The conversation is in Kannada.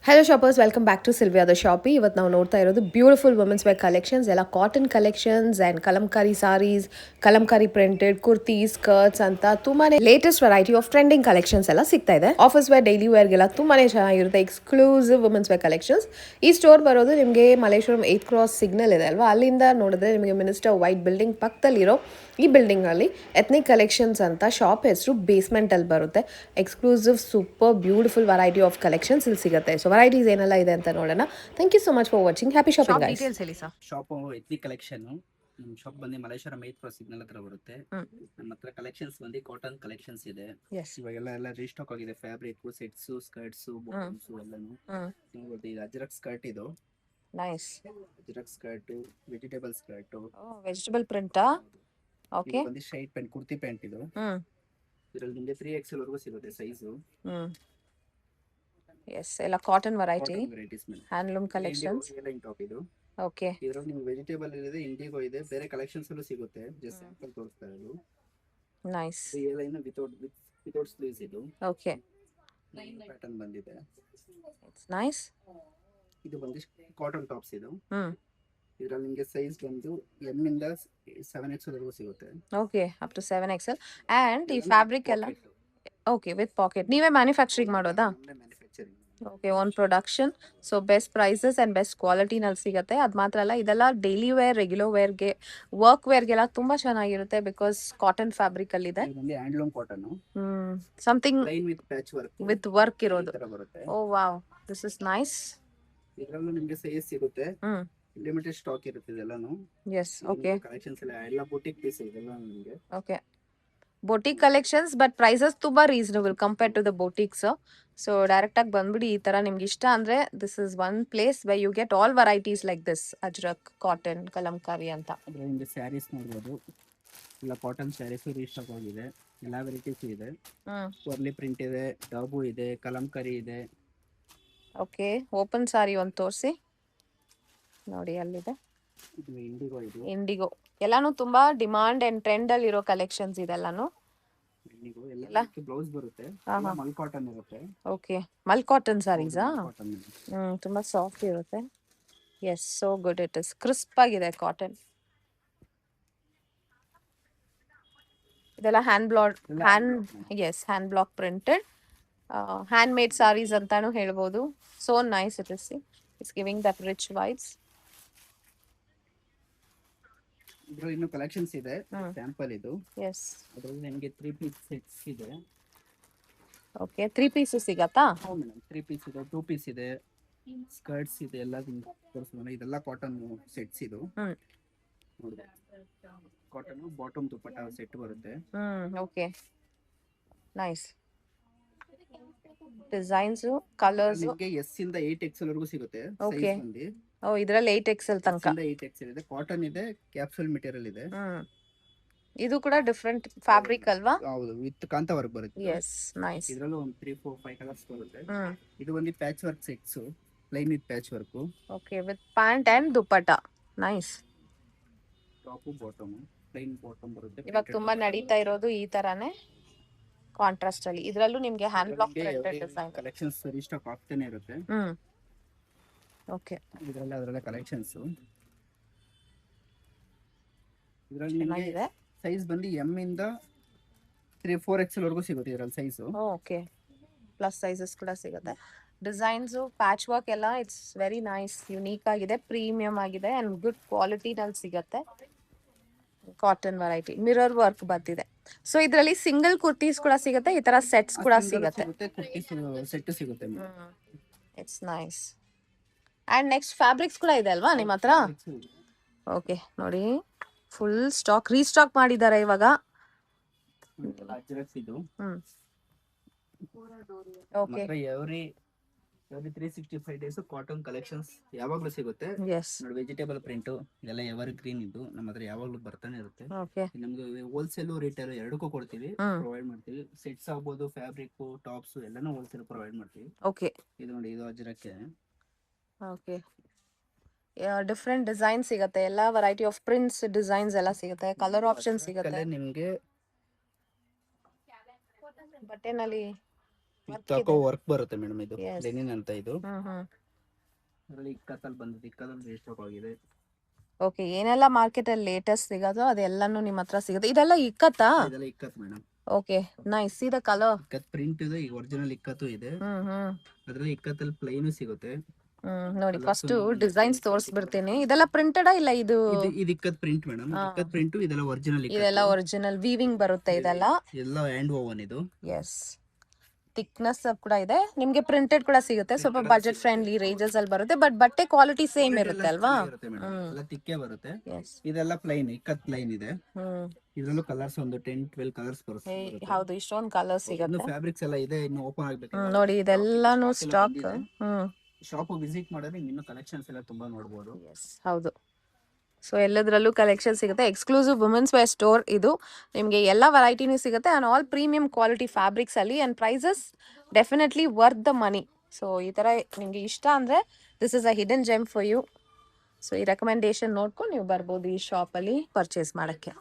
Hello shoppers, welcome back to Silvia the shoppy. ಇವತ್ತು ನಾವು ನೋಡ್ತಾ ಇರೋದು ಬ್ಯೂಟಿಫುಲ್ ವುಮೆನ್ಸ್ ವೇರ್ ಕಲೆಕ್ಷನ್ಸ್, ಎಲ್ಲ cotton collections and Kalamkari sarees, Kalamkari printed kurtis, skirts ಅಂತ ತುಂಬಾನೇ latest variety of trending collections ಎಲ್ಲ ಸಿಗ್ತಾ ಇದೆ. ಆಫೀಸ್ ವೇರ್, ಡೈಲಿ ವೇರ್ಗೆಲ್ಲ ತುಂಬಾನೇ ಚೆನ್ನಾಗಿರುತ್ತೆ ಎಕ್ಸ್ಕ್ಲೂಸಿವ್ ವುಮೆನ್ಸ್ ವೇರ್ ಕಲೆಕ್ಷನ್ಸ್. ಈ ಸ್ಟೋರ್ ಬರೋದು ನಿಮಗೆ ಮಲ್ಲೇಶ್ವರಂ 8th ಕ್ರಾಸ್ ಸಿಗ್ನಲ್ ಇದೆ ಅಲ್ವಾ, ಅಲ್ಲಿಂದ ನೋಡಿದ್ರೆ ನಿಮಗೆ ಮಿನಿಸ್ಟರ್ ವೈಟ್ ಬಿಲ್ಡಿಂಗ್ ಪಕ್ಕದಲ್ಲಿರೋ ಈ ಬಿಲ್ಡಿಂಗಲ್ಲಿ ಎತ್ನಿಕ್ ಕಲೆಕ್ಷನ್ಸ್ ಅಂತ ಶಾಪ್ ಹೆಸರು ಬೇಸ್ಮೆಂಟಲ್ಲಿ ಬರುತ್ತೆ. Exclusive super beautiful variety of collections ಇಲ್ಲಿ ಸಿಗುತ್ತೆ. ಸೊ ವೆರೈಟೀಸ್ ಏನೆಲ್ಲ ಇದೆ ಅಂತ ನೋಡೋಣ. Thank you so much for watching. Happy shopping guys. Details ಹೇಳಿ ಸರ್. Shop ethnic collection. ನಮ್ಮ ಶಾಪ್ ಬಂದು ಮಲ್ಲೇಶ್ವರಂ 8th ಕ್ರಾಸ್ ಸಿಗ್ನಲ್ ಹತ್ರ ಬರುತ್ತೆ. ನಮ್ಮ ಹತ್ರ ಕಲೆಕ್ಷನ್ಸ್ ಬಂದು ಕಾಟನ್ ಕಲೆಕ್ಷನ್ಸ್ ಇದೆ. ಇವಾಗೆಲ್ಲ ರೀಸ್ಟಾಕ್ ಆಗಿದೆ. ಫ್ಯಾಬ್ರಿಕ್, ಸೆಟ್ಸ್, ಸ್ಕರ್ಟ್ಸ್, ಬಾಟಮ್ಸ್ ಎಲ್ಲಾನು ನೋಡ್ಬೋದು. ಇದು ಅಜ್ರಕ್ ಸ್ಕರ್ಟ್, ಇದು nice Ajrakh skirt, vegetable skirt, vegetable ಪ್ರಿಂಟಾ. ಓಕೆ, ಬಂದು ಸ್ಟ್ರೈಟ್ ಪ್ಯಾಂಟ್, ಕುರ್ತಿ ಪ್ಯಾಂಟ್. ಇದು ಇದರಲ್ಲಿ ನಿಮಗೆ 3XL ವರೆಗೂ ಸಿಗುತ್ತೆ ಸೈಜು. ಎಸ್, ಎಲ್ಲ ಕಾಟನ್ ವೆರೈಟಿ, ವೆರೈಟೀಸ್ ಮೇಲೆ ಹ್ಯಾಂಡ್ಲೂಮ್ ಕಲೆಕ್ಷನ್ಸ್. ಲೈನ್ ಟಾಪ್ ಇದು. ಓಕೆ, ಇದರಲ್ಲಿ ನಿಮಗೆ ವೆಜಿಟೇಬಲ್ ಇದೆ, ಇಂಡಿಗೋ ಇದೆ, ಬೇರೆ ಕಲೆಕ್ಷನ್ಸ್ ಅಲ್ಲೂ ಸಿಗುತ್ತೆ. ಜಸ್ಟ್ ಸ್ಯಾಂಪಲ್ ತೋರಿಸ್ತಾ ಇರೋದು. ನೈಸ್. ಈ ಲೈನ್ ವಿತೌಟ್ ಸ್ಲೀವ್ಸ್. ಇದು ಓಕೆ, ಪ್ಯಾಟರ್ನ್ ಬಂದಿದೆ. It's nice. ಇದು ಬಂದು ಕಾಟನ್ ಟಾಪ್ಸ್. ಇದು ಇದರಲ್ಲಿ ನಿಮಗೆ ಸೈಜ್ ಬಂದು ಎಮ್ ಇಂದ 7XL ವರೆಗೂ ಸಿಗುತ್ತೆ. Okay, up to 7XL. And ಈ ಫ್ಯಾಬ್ರಿಕ್ ಎಲ್ಲ ಓಕೆ ವಿತ್ ಪಾಕೆಟ್. ನೀವೇ ಮ್ಯಾನುಫ್ಯಾಕ್ಚರಿಂಗ್ ಮಾಡೋದಾ? Manufacturing. Okay, own production. So best prices and best ಕ್ವಾಲಿಟಿನಲ್ಲಿ ಸಿಗುತ್ತೆ. ಅದು ಮಾತ್ರ ಅಲ್ಲ, ಇದೆಲ್ಲ ಡೈಲಿ ವೇರ್, ರೆಗ್ಯುಲರ್ ವೇರ್ಗೆ, ವರ್ಕ್ ವೇರ್ಗೆಲ್ಲ ತುಂಬ ಚೆನ್ನಾಗಿರುತ್ತೆ ಬಿಕಾಸ್ ಕಾಟನ್ ಫ್ಯಾಬ್ರಿಕಲ್ಲಿದೆ. Handloom cotton, something plain with patch work, with work ಇರೋದು. ಬರುತ್ತೆ. Oh wow, this is nice. ಇದರಲ್ಲೂ ನಿಮಗೆ ಸೈಜ್ ಸಿಗುತ್ತೆ. ಲಿಮಿಟೆಡ್ ಸ್ಟಾಕ್ ಇರುತ್ತೆ ಇದೆಲ್ಲಾನು. Yes, okay. ಕಲೆಕ್ಷನ್ಸ್ ಎಲ್ಲ ಬುಟಿಕ್ ಪೀಸ್ ಇದೆಲ್ಲ ನಿಮಗೆ. Okay, boutique collections, but prices ತುಂಬಾ reasonable compare to the boutiques. So direct ಆಗಿ ಬಂದ್ಬಿಡಿ. ಈ ತರ ನಿಮ್ಗೆ ಇಷ್ಟ ಅಂದ್ರೆ this is one place why you get all varieties like this Ajrakh, cotton, Kalamkari ಅಂತ. ನಿಮಗೆ ಸ್ಯಾರೀಸ್ ನೋಡ್ಬೋದು. ಎಲ್ಲ ಕಾಟನ್ ಸ್ಯಾರೀಸ್ ರೀಸ್ಟಾಕ್ ಆಗಿದೆ. ಎಲ್ಲ ವೆರೈಟೀಸ್ ಇದೆ. ವರ್ಲಿ ಪ್ರಿಂಟ್ ಇದೆ, ಡಾಬು ಇದೆ, ಕಲಂಕಾರಿ ಇದೆ. ಓಕೆ, ಓಪನ್ ಸಾರಿ ಒಂದು ತೋರಿಸಿ ನೋಡಿ. ಅಲ್ಲಿದೆ ಇದು ಇಂಡಿಗೋ. ಇದು ಇಂಡಿಗೋ ಎಲ್ಲಾನು ತುಂಬಾ ಡಿಮಾಂಡ್ ಅಂಡ್ ಟ್ರೆಂಡ್ ಅಲ್ಲಿ ಇರೋ ಕಲೆಕ್ಷನ್ಸ್ ಇದೆಲ್ಲಾನು. ಇಂಡಿಗೋ ಎಲ್ಲ ಬ್ಲೌಸ್ ಬರುತ್ತೆ. ಮಲ್ ಕಾಟನ್ ಇರುತ್ತೆ. ಓಕೆ, ಮಲ್ ಕಾಟನ್ ಸಾರೀಸಾ? ತುಂಬಾ ಸಾಫ್ಟ್ ಇರುತ್ತೆ. Yes, so good. It is crisp ಆಗಿದೆ ಕಾಟನ್. ಇದೆಲ್ಲ hand block printed hand made saris ಅಂತಾನು ಹೇಳ್ಬೋದು. So nice it is. It's giving that rich vibes. ಇನ್ನು ಕಲೆಕ್ಷನ್ಸ್ ಇದೆ, ಸ್ಯಾಂಪಲ್ ಇದು. ಎಸ್, ಅದರಲ್ಲಿ ನಿಮಗೆ 3 ಪೀಸ್ ಸೆಟ್ಸ್ ಇದೆ. ಓಕೆ, 3 ಪೀಸಸ್ ಸಿಗತ್ತಾ? ಹೌದು ಮೇಡಮ್, 3 ಪೀಸ್ ಇದೆ, 2 ಪೀಸ್ ಇದೆ, ಸ್ಕರ್ಟ್ಸ್ ಇದೆ, ಎಲ್ಲ ತೋರಿಸೋಣ. ಇದೆಲ್ಲ ಕಾಟನ್ ಸೆಟ್ಸ್. ಇದು ನೋಡಿ, ಕಾಟನ್ ಬಾಟಮ್ ದುಪಟ್ಟ ಸೆಟ್ ಬರುತ್ತೆ. Okay, nice. ಡಿಸೈನ್ಸ್, ಕಲರ್ಸ್ ನಿಮಗೆ ಎಸ್ ಇಂದ 8XL ವರೆಗೂ ಸಿಗುತ್ತೆ. ಓಕೆ. ಸೈಜ್ ಬಂದು ಇದರಲ್ಲಿ 8XL ತನಕ. 8XL ಇದೆ. ಕಾಟನ್ ಇದೆ, ಕ್ಯಾಪ್ಸೂಲ್ ಮೆಟೀರಿಯಲ್ ಇದೆ. ಇದು ಕೂಡ ಡಿಫರೆಂಟ್ ಫ್ಯಾಬ್ರಿಕ್ ಅಲ್ವಾ? ಹೌದು, ವಿತ್ ಕಾಂತ ವರ್ಕ್ ಬರುತ್ತೆ. Yes, nice. ಇದರಲ್ಲೂ ಒಂದು 3, 4, 5 ಕಲರ್ಸ್ ಬರುತ್ತೆ. ಇದು ಒಂದು patch work sets, plain with patch work. Okay, with pant and dupatta. Nice. Top bottom, plain bottom ಬರುತ್ತೆ. ಇವಾಗ ತುಂಬಾ ನಡೀತಾ ಇರೋದು ಈ ತರಾನೇ ಕಾಂಟ್ರಾಸ್ಟ್ ಅಲ್ಲಿ. ಇದರಲ್ಲೂ ನಿಮಗೆ hand block printed design collections restock ಆಗ್ತಾನೆ ಇರುತ್ತೆ. ಓಕೆ, ಇದರಲ್ಲಿ ಅದರಲ್ಲ ಕಲೆಕ್ಷನ್ಸ್. ಇದರಲ್ಲಿ ನಿಮಗೆ ಸೈಜ್ ಬಂದು ಎಮ್ ಇಂದ 3, 4XL ವರೆಗೂ ಸಿಗುತ್ತೆ ಇದರಲ್ಲಿ ಸೈಜ್. ಓಕೆ, ಪ್ಲಸ್ ಸೈಜಸ್ ಕೂಡ ಸಿಗುತ್ತೆ. ಡಿಸೈನ್ಸ್, ಪ್ಯಾಚ್ ವರ್ಕ್ ಎಲ್ಲ ಇಟ್ಸ್ ವೆರಿ ನೈಸ್, ಯುನೀಕ್ ಆಗಿದೆ, ಪ್ರೀಮಿಯಂ ಆಗಿದೆ ಅಂಡ್ ಗುಡ್ ಕ್ವಾಲಿಟಿ ನಲ್ಲಿ ಸಿಗುತ್ತೆ. ಕಾಟನ್ ವೆರೈಟಿ, ಮಿರರ್ ವರ್ಕ್ ಬಂದಿದೆ. ಸೊ ಇದರಲ್ಲಿ ಸಿಂಗಲ್ ಕುರ್ತೀಸ್ ಕೂಡ ಸಿಗುತ್ತೆ, ಈ ತರ ಸೆಟ್ಸ್ ಕೂಡ ಸಿಗುತ್ತೆ. ಸೆಟ್ ಸಿಗುತ್ತೆ. It's nice. And next fabrics ಕೂಡ ಇದೆ ಅಲ್ವಾ ನಿಮ್ಮ ಹತ್ರ? ಓಕೆ, ನೋಡಿ ಫುಲ್ ಸ್ಟಾಕ್ ರೀಸ್ಟಾಕ್ ಮಾಡಿದ್ದಾರೆ ಇವಾಗ. Okay, every 365 days cotton collections ಯಾವಾಗಲೂ ಸಿಗುತ್ತೆ. ನೋಡಿ, ವೆಜಿಟೇಬಲ್ ಪ್ರಿಂಟ್ ಇದೆಲ್ಲ ಎವರ್ ಗ್ರೀನ್. ಇದು ನಮ್ಮ ಹತ್ರ ಯಾವಾಗಲೂ ಬರ್ತಾನೆ ಇರುತ್ತೆ. ನಮ್ಗೆ ಹೋಲ್ಸೇಲ್ ರಿಟೇಲ್ ಎರಡಕ್ಕೂ ಕೊಡ್ತೀವಿ, ಪ್ರೊವೈಡ್ ಮಾಡ್ತೀವಿ. ಸೆಟ್ಸ್ ಆಗ್ಬೋದು, ಫ್ಯಾಬ್ರಿಕ್, ಟಾಪ್ಸ್ ಎಲ್ಲಾನು ಹೋಲ್ಸೇಲ್ ಪ್ರೊವೈಡ್ ಮಾಡ್ತೀವಿ. ಓಕೆ, ಇದು ನೋಡಿ, ಇದು ಅಜ್ರಕ್ಕೆ. ಓಕೆ, ಡಿಫ್ರೆಂಟ್ ಡಿಸೈನ್ ಸಿಗುತ್ತೆ, ಎಲ್ಲ ವೆರೈಟಿ ಆಫ್ ಪ್ರಿಂಟ್ಸ್ ಡಿಸೈನ್ಸ್ ಎಲ್ಲ ಸಿಗುತ್ತೆ, ಕಲರ್ ಆಪ್ಷನ್ ಸಿಗುತ್ತೆ. ನಿಮಗೆ ಬಟ್ಟೆನಲ್ಲಿ ಪಿಕಾಕೋ ವರ್ಕ್ ಬರುತ್ತೆ ಮೇಡಮ್. ಇದು Yes. ಲೆನಿನ್ ಅಂತ ಇದು. ಹ್ಮ್ ಅದರಲ್ಲಿ ಇಕ್ಕತ್ತಲ್ಲಿ ಬಂದಿದೆ. ಇಕ್ಕತ್ತಲ್ಲಿ ವೇಸ್ಟ್ ಆಗಿದೆ. ಓಕೆ, ಏನೆಲ್ಲ ಮಾರ್ಕೆಟ್ ಅಲ್ಲಿ ಲೇಟೆಸ್ಟ್ ಸಿಗೋದು ಅದೆಲ್ಲಾನು ನಿಮ್ಮ ಹತ್ರ ಸಿಗುತ್ತೆ. ಇದೆಲ್ಲ ಇಕ್ಕತ್ತಾ? ಇದೆಲ್ಲ ikat madam. Okay, nice. C the colour. Ikat print ಇದೆ, ಈಗ ಒರಿಜಿನಲ್ ಇಕ್ಕತ್ತು ಇದೆ. ಹ್ಮ್ ಅದ್ರಲ್ಲಿ ಇಕ್ಕತ್ತಲ್ಲಿ ಪ್ಲೈನು ಸಿಗುತ್ತೆ. ನೋಡಿ, ಫಸ್ಟ್ ಡಿಸೈನ್ಸ್ ತೋರಿಸ್ಬಿಡ್ತೀನಿ. ಇದೆಲ್ಲ ಪ್ರಿಂಟೆಡಾ ಇಲ್ಲ ಇದು? ಇದು ikat print madam. Ikat print ಇದೆಲ್ಲ ಒರಿಜಿನಲ್. ಇದೆಲ್ಲ ಒರಿಜಿನಲ್ ವೀವಿಂಗ್ ಬರುತ್ತೆ ಇದೆಲ್ಲ. ಎಲ್ಲ ಹ್ಯಾಂಡ್ ಓವನ್ ಇದು. ಎಸ್, ಥಿಕ್ನೆಸ್ ಕೂಡ ಇದೆ. ನಿಮ್ಗೆ ಪ್ರಿಂಟೆಡ್ ಕೂಡ ಸಿಗುತ್ತೆ, ಸ್ವಲ್ಪ ಬಜೆಟ್ ಫ್ರೆಂಡ್ಲಿ ರೇಂಜಸ್ ಅಲ್ಲಿ ಬರುತ್ತೆ. ಬಟ್ ಬಟ್ಟೆ ಕ್ವಾಲಿಟಿ ಸೇಮ್ ಇರುತ್ತೆ ಅಲ್ವಾ? ಎಲ್ಲ ತಿಕ್ಕೆ ಬರುತ್ತೆ. ಎಸ್. ಇದೆಲ್ಲ ಪ್ಲೈನ್, ಇಕ್ಕತ್ ಪ್ಲೈನ್ ಇದೆ. ಇದ್ರಲ್ಲೂ ಕಲರ್ಸ್ ಒಂದು 10-12 ಕಲರ್ಸ್ ಬರುತ್ತೆ. ಹೌದು, ಇಷ್ಟೊಂದು ಕಲರ್ ಸಿಗುತ್ತೆ. ಫ್ಯಾಬ್ರಿಕ್ಸ್ ಎಲ್ಲ ಇದೆ, ಇನ್ನು ಓಪನ್ ಆಗ್ಬೇಕು. ನೋಡಿ, ಇದೆಲ್ಲಾನು ಸ್ಟಾಕ್. ಶಾಪ್ ವಿಸಿಟ್ ಮಾಡಿದ್ರೆ ಇನ್ನು ಕಲೆಕ್ಷನ್ಸ್ ಎಲ್ಲ ತುಂಬಾ ನೋಡಬಹುದು. ಹೌದು. ಸೊ ಎಲ್ಲದರಲ್ಲೂ ಕಲೆಕ್ಷನ್ ಸಿಗುತ್ತೆ. ಎಕ್ಸ್ಕ್ಲೂಸಿವ್ ವುಮೆನ್ಸ್ ವೇರ್ ಸ್ಟೋರ್ ಇದು. ನಿಮಗೆ ಎಲ್ಲ ವೆರೈಟಿನೂ ಸಿಗುತ್ತೆ and all premium quality fabrics ಅಲ್ಲಿ. And prices definitely worth the money. So ಈ ಥರ ನಿಮಗೆ ಇಷ್ಟ ಅಂದರೆ this is a hidden gem for you. So ಈ ರೆಕಮೆಂಡೇಶನ್ ನೋಡ್ಕೊಂಡು ನೀವು ಬರ್ಬೋದು ಈ ಶಾಪಲ್ಲಿ ಪರ್ಚೇಸ್ ಮಾಡೋಕ್ಕೆ.